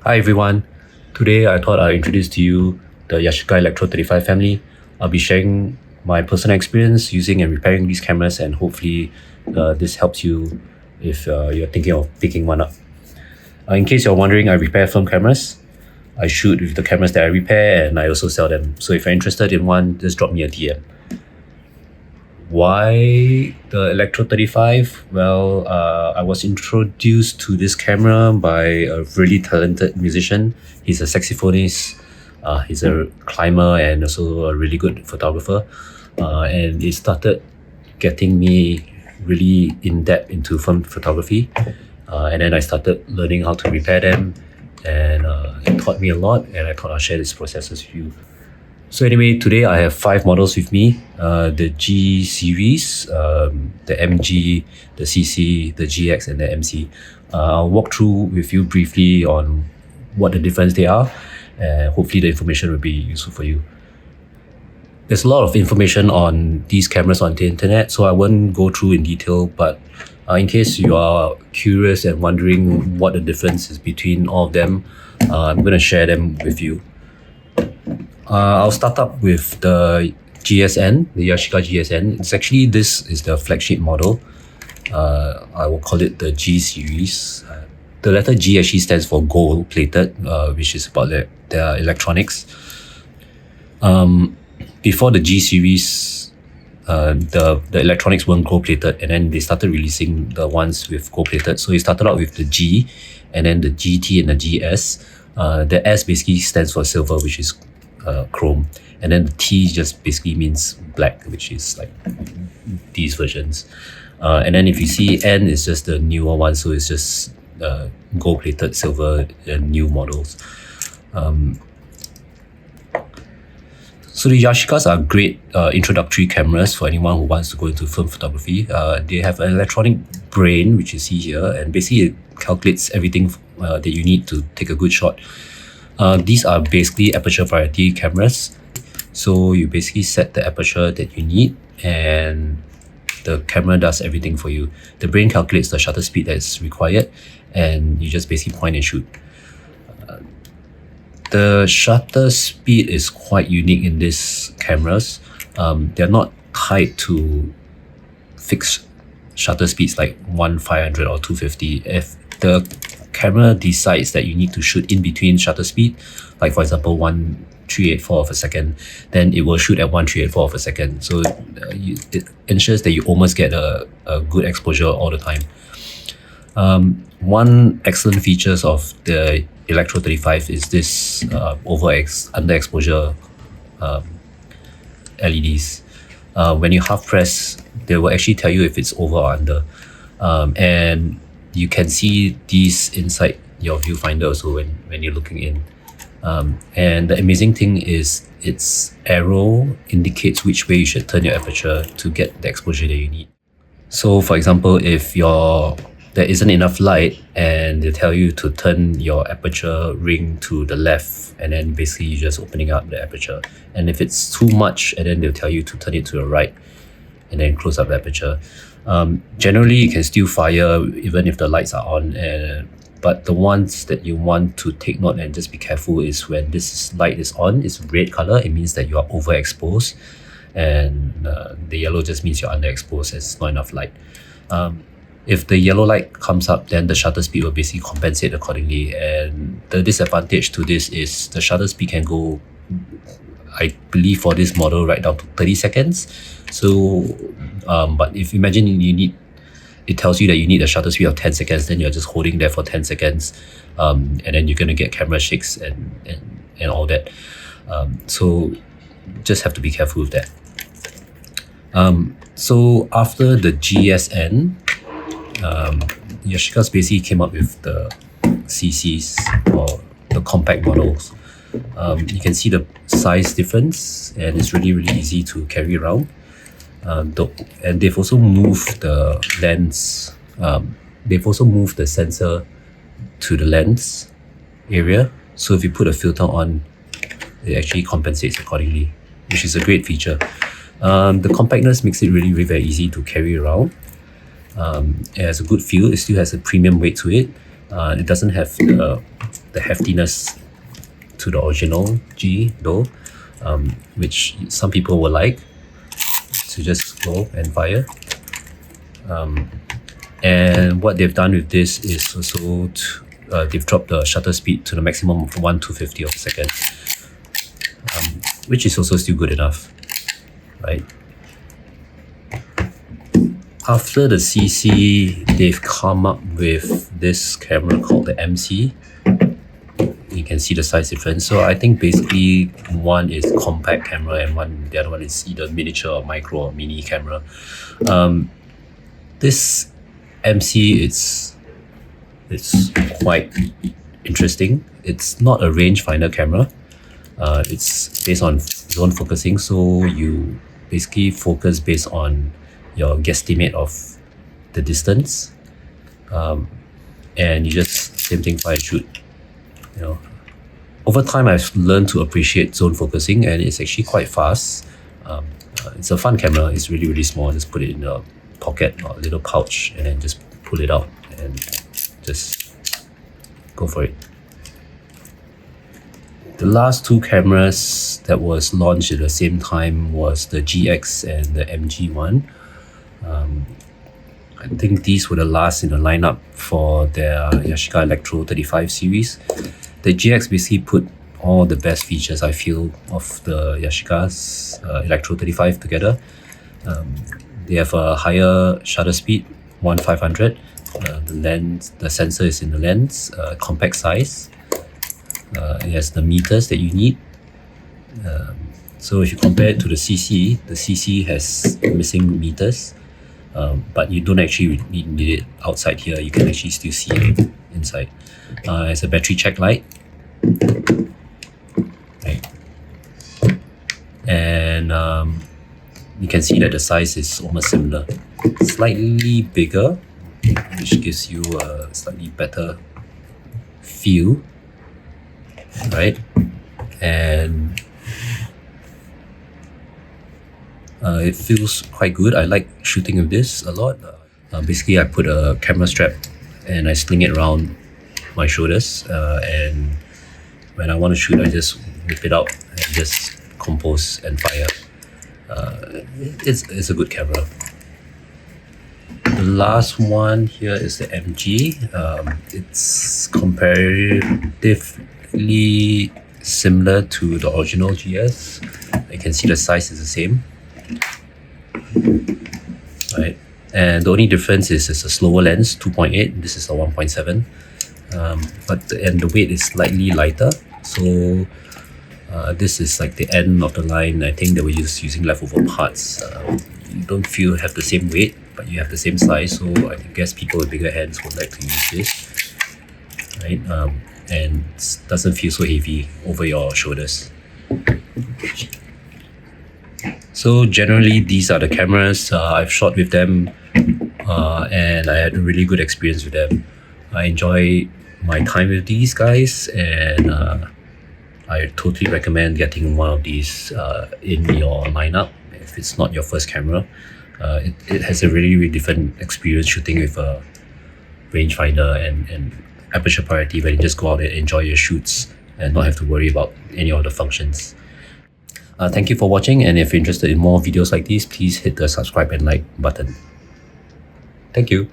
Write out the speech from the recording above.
Hi everyone. Today I thought I'd introduce to you the Yashica Electro 35 family. I'll be sharing my personal experience using and repairing these cameras, and hopefully this helps you if you're thinking of picking one up. In case you're wondering, I repair film cameras. I shoot with the cameras that I repair, and I also sell them. So if you're interested in one, just drop me a DM. Why the Electro 35? Well, I was introduced to this camera by a really talented musician. He's a saxophonist, he's a climber, and also a really good photographer. And it started getting me really in depth into film photography. And then I started learning how to repair them, and it taught me a lot, and I thought I'll share this processes with you. So anyway, today I have 5 models with me, the G series, the MG, the CC, the GX, and the MC. I'll walk through with you briefly on what the difference they are, and hopefully the information will be useful for you. There's a lot of information on these cameras on the internet, so I won't go through in detail, but in case you are curious and wondering what the difference is between all of them, I'm going to share them with you. I'll start up with the GSN, the Yashica GSN. This is the flagship model. I will call it the G series. The letter G actually stands for gold plated, which is about their electronics. Before the G series, the electronics weren't gold plated, and then they started releasing the ones with gold plated. So it started out with the G, and then the GT and the GS. The S basically stands for silver, which is chrome, and then the T just basically means black, which is like these versions. And then if you see N, is just the newer one, so it's just gold plated silver new models. So the Yashicas are great introductory cameras for anyone who wants to go into film photography. They have an electronic brain, which you see here, and basically it calculates everything that you need to take a good shot. These are basically aperture variety cameras. So you basically set the aperture that you need, and the camera does everything for you. The brain calculates the shutter speed that's required, and you just basically point and shoot. The shutter speed is quite unique in these cameras. They're not tied to fixed shutter speeds like 1/500 or 250. If the camera decides that you need to shoot in between shutter speed, like for example 1/384 of a second, then it will shoot at 1/384 of a second. So it ensures that you almost get a good exposure all the time. One excellent features of the Electro 35 is this underexposure LEDs. When you half press, they will actually tell you if it's over or under, and you can see these inside your viewfinder also when you're looking in. And the amazing thing is its arrow indicates which way you should turn your aperture to get the exposure that you need. So for example, if there isn't enough light, and they tell you to turn your aperture ring to the left, and then basically you're just opening up the aperture. And if it's too much, and then they'll tell you to turn it to the right, and then close up the aperture. Generally, you can still fire even if the lights are on, but the ones that you want to take note and just be careful is when this light is on, it's red color, it means that you are overexposed, and the yellow just means you're underexposed, it's not enough light. If the yellow light comes up, then the shutter speed will basically compensate accordingly, and the disadvantage to this is the shutter speed can go, I believe for this model, right down to 30 seconds. So, but if imagine it tells you that you need a shutter speed of 10 seconds, then you're just holding there for 10 seconds, and then you're gonna get camera shakes and all that. So just have to be careful with that. So after the GSN, Yashica's basically came up with the CCs, or the compact models. You can see the size difference, and it's really easy to carry around. And they've also moved the lens. They've also moved the sensor to the lens area. So if you put a filter on, it actually compensates accordingly, which is a great feature. The compactness makes it really very easy to carry around. It has a good feel. It still has a premium weight to it. It doesn't have the the heftiness to the original G though, which some people will like to just go and fire. And what they've done with this is also they've dropped the shutter speed to the maximum of 1/250 of a second, which is also still good enough, right? After the CC, they've come up with this camera called the MC. You can see the size difference. So I think basically one is compact camera and the other one is either miniature or micro or mini camera. This MC, it's quite interesting. It's not a rangefinder camera. It's based on zone focusing, so you basically focus based on your guesstimate of the distance, and you just same thing fire and shoot. You know, over time I've learned to appreciate zone focusing, and it's actually quite fast. It's a fun camera. It's really small. Just put it in a pocket or a little pouch, and then just pull it out and just go for it. The last two cameras that was launched at the same time was the GX and the MG one. I think these were the last in the lineup for their Yashica Electro 35 series. The GX basically put all the best features, I feel, of the Yashica's Electro 35 together. They have a higher shutter speed, 1/500. The sensor is in the lens, compact size. It has the meters that you need. So if you compare it to the CC has missing meters, but you don't actually need it outside here. You can actually still see it inside. It has a battery check light. Right. And you can see that the size is almost similar. Slightly bigger, which gives you a slightly better feel, right? And it feels quite good. I like shooting with this a lot. Basically, I put a camera strap and I sling it around my shoulders, and when I want to shoot, I just whip it out and just compose and fire. It's a good camera. The last one here is the MG. It's comparatively similar to the original GS. You can see the size is the same, right? And the only difference is it's a slower lens, 2.8. This is a 1.7. And the weight is slightly lighter. So this is like the end of the line. I think they were using leftover parts. You don't have the same weight, but you have the same size. So I guess people with bigger hands would like to use this, right? And it doesn't feel so heavy over your shoulders. So generally, these are the cameras I've shot with them, and I had a really good experience with them. I enjoy my time with these guys, and I totally recommend getting one of these in your lineup if it's not your first camera. It has a really different experience shooting with a rangefinder and aperture priority, where you just go out and enjoy your shoots and not have to worry about any of the functions. Thank you for watching, and if you're interested in more videos like these, please hit the subscribe and like button. Thank you.